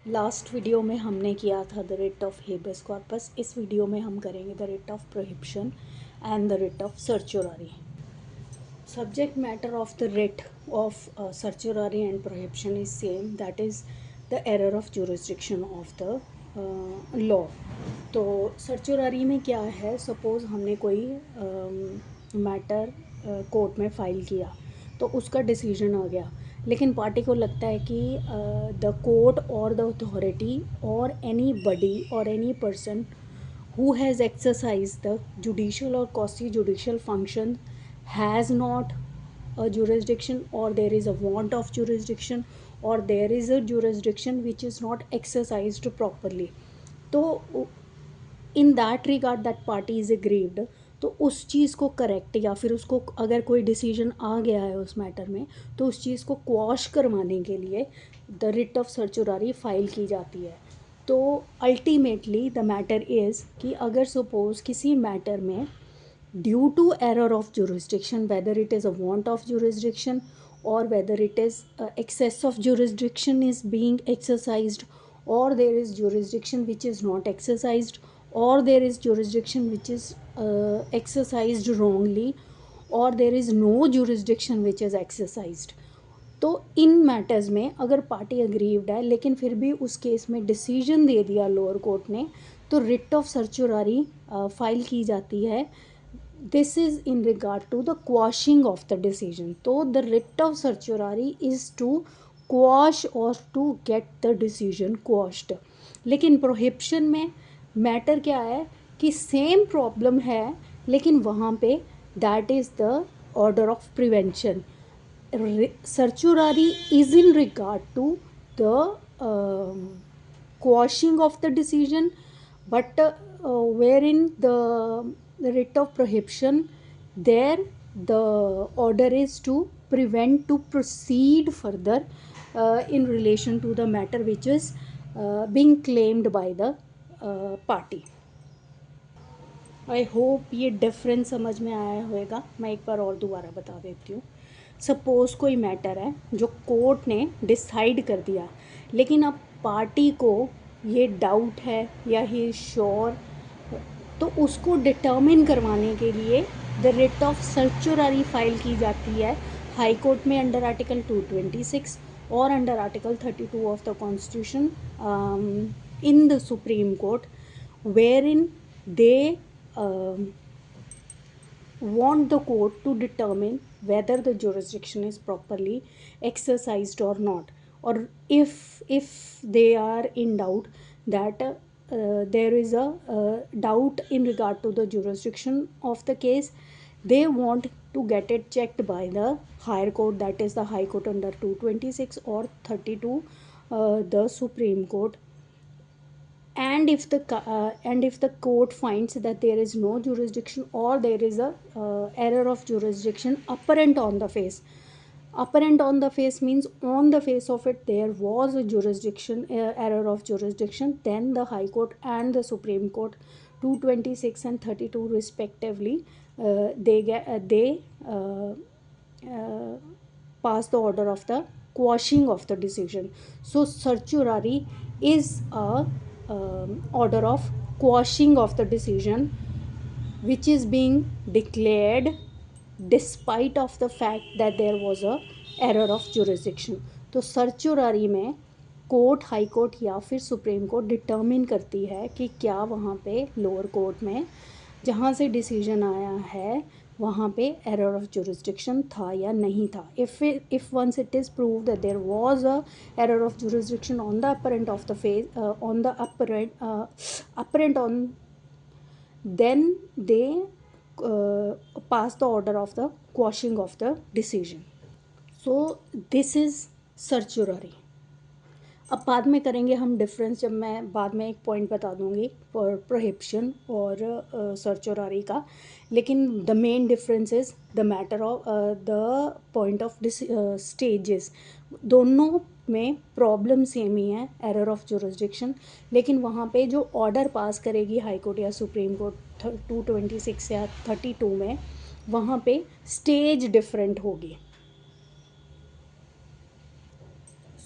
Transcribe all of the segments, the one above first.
Last video में हमने किया था the writ of habeas corpus. इस वीडियो में हम करेंगे the writ of prohibition and the writ of certiorari. Subject matter of the writ of certiorari and prohibition is same, that is the error of jurisdiction of the law. तो सर्चुरारी में क्या है, suppose हमने कोई matter court में file किया तो उसका डिसीजन आ गया, लेकिन पार्टी को लगता है कि द कोर्ट और द अथॉरिटी और एनी बडी और any person who has exercised the judicial or quasi-judicial function has not a jurisdiction, or there is a want of jurisdiction, or there is a jurisdiction which is not exercised properly. तो in that regard that party is aggrieved, तो उस चीज़ को correct या फिर उसको अगर कोई decision आ गया है उस मैटर में तो उस चीज़ को क्वॉश करवाने के लिए the writ of certiorari file की जाती है। तो अल्टीमेटली द मैटर इज़ कि अगर सपोज किसी मैटर में due to error of jurisdiction, whether it is a want of jurisdiction or whether it is excess of jurisdiction is being exercised, or there is jurisdiction which is not exercised, or there is jurisdiction which is exercised wrongly, or there is no jurisdiction which is exercised. तो इन matters में अगर party aggrieved है लेकिन फिर भी उस case में decision दे दिया लोअर कोर्ट ने, तो रिट ऑफ सर्चुरारी फाइल की जाती है। This is in regard to the quashing of the decision. तो the writ of certiorari is to quash और to get the decision quashed. लेकिन प्रोहिबिशन में मैटर क्या है कि सेम प्रॉब्लम है, लेकिन वहाँ पे that is the order of prevention. Certiorari is in regard to the quashing of the decision, but wherein the writ of prohibition, there the order is to prevent to proceed further in relation to the matter which is being claimed by the party. I hope ये difference समझ में आया होगा। मैं एक बार और दोबारा बता देती हूँ। सपोज़ कोई मैटर है जो कोर्ट ने डिसाइड कर दिया, लेकिन अब पार्टी को ये डाउट है या ही श्योर, तो उसको डिटर्मिन करवाने के लिए the writ of certiorari file की जाती है हाई कोर्ट में अंडर आर्टिकल 226 और under article 32 of the constitution in the supreme court, where in they want the court to determine whether the jurisdiction is properly exercised or not, or if they are in doubt that there is a doubt in regard to the jurisdiction of the case, they want to get it checked by the higher court, that is the high court under 226 or 32, the supreme court. And if the court finds that there is no jurisdiction, or there is a error of jurisdiction apparent on the face. Apparent on the face means on the face of it there was a jurisdiction error of jurisdiction, then the high court and the supreme court 226 and 32 respectively, they pass the order of the quashing of the decision. So certiorari is a order of quashing of the decision which is being declared despite of the fact that there was a error of jurisdiction. तो सर्चुरारी में court, high court या फिर supreme court determine करती है कि क्या वहाँ पे लोअर कोर्ट में जहाँ से डिसीजन आया है वहाँ पे एरर ऑफ जुरिस्डिक्शन था या नहीं था। If once it is prove that there was a error of jurisdiction on the apparent of the face on the apparent on, then they pass the order of the quashing of the decision. So this is certiorari. अब बाद में करेंगे हम difference, जब मैं बाद में एक पॉइंट बता दूंगी प्रोहिबिशन और सर्चुरारी का, लेकिन the main difference is the matter of the point of stages. दोनों में प्रॉब्लम सेम ही है, एरर ऑफ जुरिस्डिक्शन, लेकिन वहाँ पे जो ऑर्डर पास करेगी हाई कोर्ट या सुप्रीम कोर्ट 226 या 32 में, वहाँ पे स्टेज डिफरेंट होगी।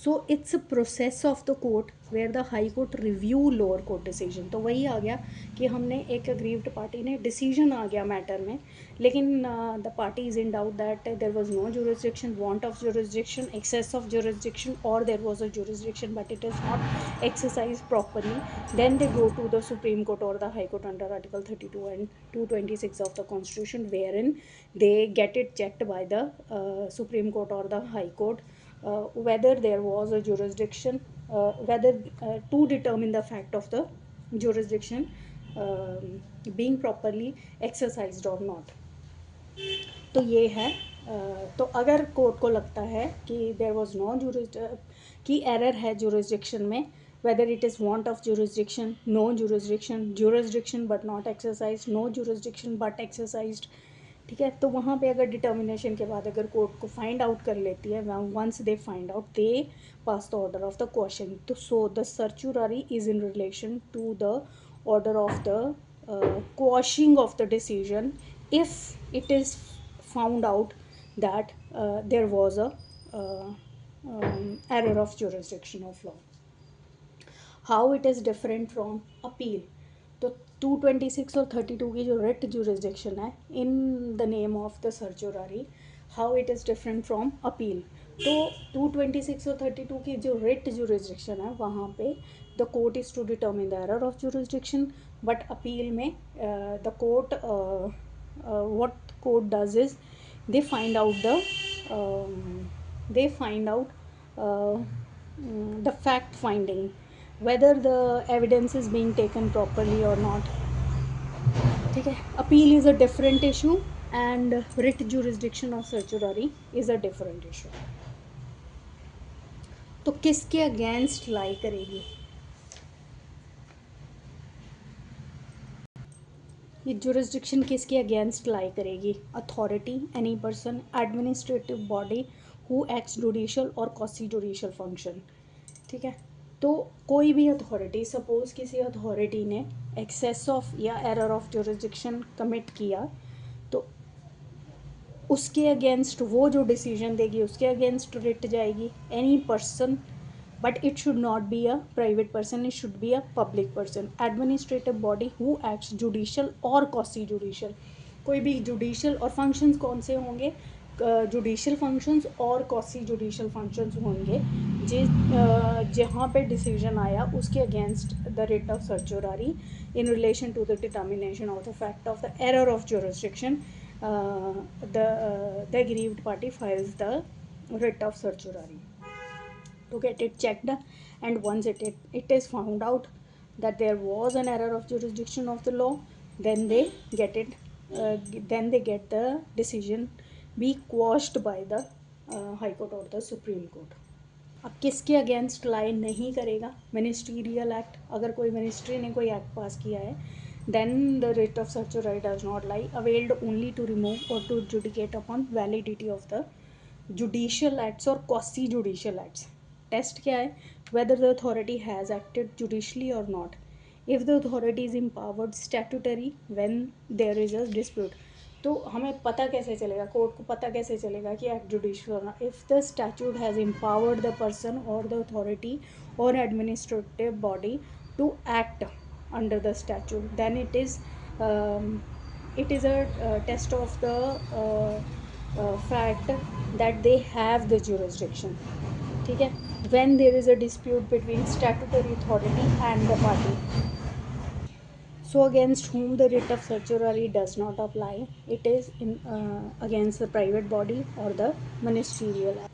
So it's a process of the court where the high court review lower court decision. तो वही आ गया कि हमने एक अग्रीव्ड पार्टी ने डिसीजन आ गया मैटर में, लेकिन the party is in doubt that there was no jurisdiction, want of jurisdiction, excess of jurisdiction, or there was a jurisdiction but it is not exercised properly. Then they go to the Supreme Court or the High Court under Article 32 and 226 of the Constitution, wherein they get it checked by the Supreme Court or the High Court, whether there was a jurisdiction, whether to determine the fact of the jurisdiction being properly exercised or not. तो ये है. तो अगर court को लगता है कि there was no कि एरर है जुरिस्डिक्शन में, whether it is want of jurisdiction, no jurisdiction, jurisdiction but not exercise, no jurisdiction but exercised, ठीक है, तो वहाँ पे अगर डिटर्मिनेशन के बाद अगर कोर्ट को फाइंड आउट कर लेती है, once they find out they pass the order of the question. तो so the certiorari is in relation to the order of the quashing of the decision if it is found out that there was a error of jurisdiction of law. How it is different from appeal? तो 226 और 32 की जो writ jurisdiction है in the name of the certiorari, how it is different from appeal? तो 226 और 32 की जो writ jurisdiction है वहाँ पे the court is to determine the error of jurisdiction, but appeal में the court what court does is they find out the fact finding, whether the evidence is being taken properly or not. ठीक है, appeal is a different issue and writ jurisdiction of certiorari is a different issue. तो किसके against लाई करेगी ये jurisdiction? किसके against लाई करेगी? Authority, any person, administrative body who acts judicial और quasi judicial function. ठीक है, तो कोई भी अथॉरिटी, सपोज किसी अथॉरिटी ने एक्सेस ऑफ या एरर ऑफ जुरिस्डिक्शन कमिट किया, तो उसके अगेंस्ट वो जो डिसीजन देगी उसके अगेंस्ट रिट जाएगी. Any person, but it should not be a private person, it should be a public person. Administrative body who acts judicial और quasi judicial. कोई भी judicial और functions कौन से होंगे? judicial functions और quasi judicial functions होंगे जहाँ पे decision आया उसके against the writ of certiorari in relation to the determination of the fact of the error of jurisdiction. The aggrieved party files the writ of certiorari to get it checked, and once it is found out that there was an error of jurisdiction of the law, then they get it then they get the decision be quashed by the high court or the supreme court. अब किसके against लाई नहीं करेगा? Ministerial act. अगर कोई ministry ने कोई act पास किया है, then the writ of certiorari does not lie, availed only to remove or to adjudicate upon validity of the judicial acts or quasi judicial acts. Test क्या है? whether the authority has acted judicially or not. if the authority is empowered statutory when there is a dispute. तो हमें पता कैसे चलेगा, court को पता कैसे चलेगा कि एक्ट जुडिशियल होना? If the statute has empowered the person or the authority or administrative body to act under the statute, then it is a test of the fact that they have the jurisdiction. ठीक है, when there is a dispute between statutory authority and the party. So against whom the writ of certiorari does not apply, it is against the private body or the ministerial act.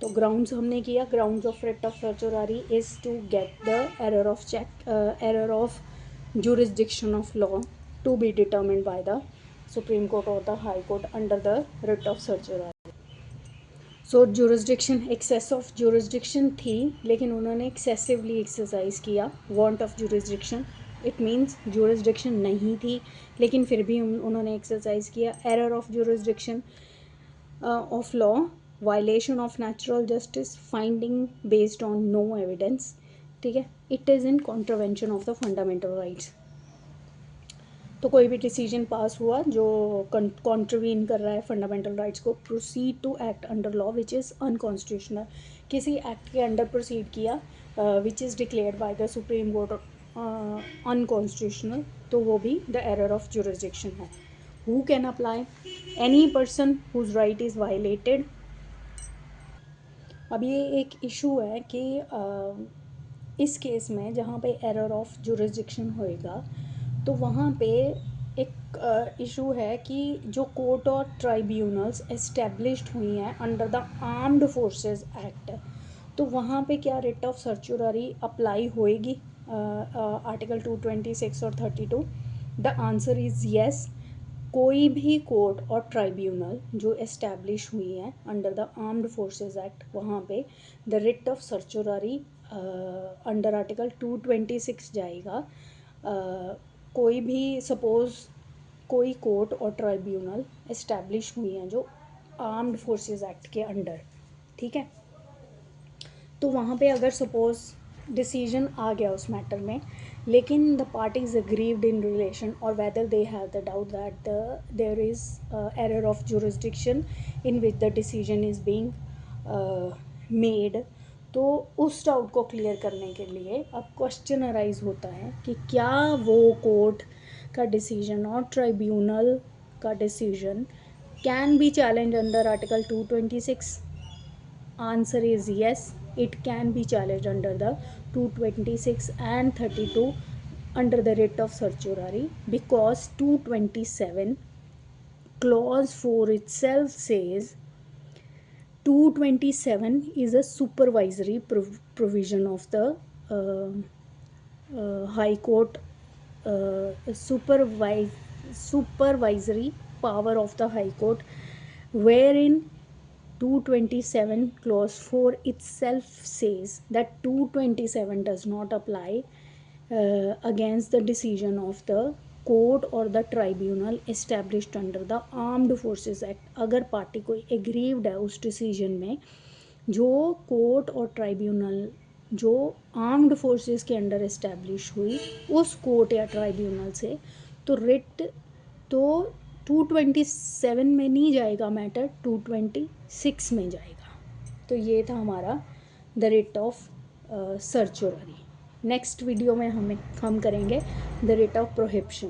तो grounds हमने किया. grounds of writ of certiorari is to get the error of jurisdiction of law to be determined by the Supreme Court or the High Court under the writ of certiorari. So jurisdiction, excess of jurisdiction थी लेकिन उन्होंने excessively exercise किया. Want of jurisdiction, it means jurisdiction नहीं थी लेकिन फिर भी उन्होंने एक्सरसाइज किया. Error of jurisdiction of law, violation of natural justice, finding based on no evidence. ठीक है, it is in contravention of the fundamental rights. तो कोई भी डिसीजन पास हुआ जो कॉन्ट्रवीन कर रहा है फंडामेंटल राइट्स को, proceed to act under law which is unconstitutional. किसी एक्ट के अंडर प्रोसीड किया which is declared by the supreme court unconstitutional, तो वो भी द एरर ऑफ जुरिसडिक्शन है. Who can apply? Any person whose right is violated. अब ये एक इशू है कि इस केस में जहाँ पे एरर ऑफ जुरिसडिक्शन होएगा तो वहाँ पे एक इशू है कि जो कोर्ट और ट्राइब्यूनल्स एस्टेब्लिश्ड हुई हैं under the armed forces act, तो वहाँ पे क्या रिट ऑफ सर्चुररी अप्लाई होएगी आर्टिकल 226 और 32? The answer is yes. कोई भी कोर्ट और ट्राइब्यूनल जो एस्टैब्लिश हुई हैं under the armed forces act, वहाँ पे the writ of सर्चुररी under article 226 जाएगा. कोई भी सपोज़ कोई कोर्ट और ट्राइब्यूनल एस्टैब्लिश हुई हैं जो आर्म्ड फोर्सेस एक्ट के अंडर, ठीक है, तो वहाँ पे अगर सपोज़ डिसीजन आ गया उस मैटर में, लेकिन the parties aggrieved in relation और whether they have the doubt that there is error of jurisdiction in which the decision is being made, तो उस डाउट को क्लियर करने के लिए अब क्वेश्चन अराइज होता है कि क्या वो कोर्ट का डिसीजन और ट्राइब्यूनल का decision can be challenge under article 226. Answer is yes, it can be challenged under the 226 and 32 under the writ of certiorari, because 227 clause 4 itself says 227 is a supervisory provision of the High Court, supervisory power of the High Court, wherein 227 clause 4 itself says that 227 does not apply against the decision of the court और the tribunal established under the armed forces act. अगर party कोई aggrieved है उस decision में जो court और tribunal जो armed forces के अंडर एस्टेब्लिश हुई उस कोर्ट या ट्राइब्यूनल से, तो रिट तो 227 में नहीं जाएगा मैटर, 226 में जाएगा. तो ये था हमारा the writ of सर्चुररी. Next video में हम करेंगे द रिट ऑफ प्रोहिबिशन.